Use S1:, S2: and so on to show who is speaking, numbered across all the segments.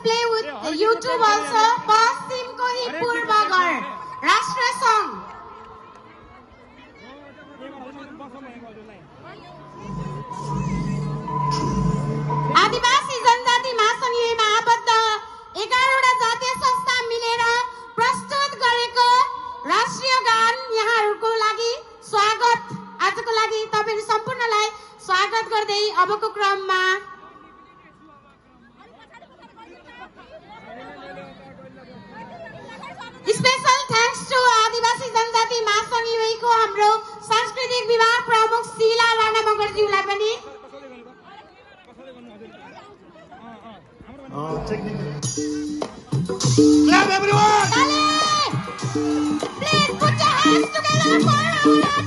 S1: play with YouTube also. Pasim ko hi Purbagar. Rashtra song. आदिवासी जनजाति महासंघमा आबद्ध 11वटा जातीय संस्था मिलेर प्रस्तुत गरेको राष्ट्रिय गान यहाँहरुको लागि स्वागत। आजको लागि तपाईहरु सम्पूर्णलाई स्वागत गर्दै अबको क्रममा स्पेशल थ्यांक्स टु आदिवासी जनजाति महासंघको हाम्रो सांस्कृतिक विभाग प्रमुख शीला राणा मगरज्यूलाई पनि
S2: Clap everyone!
S1: Please put your hands together for our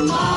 S3: Bye.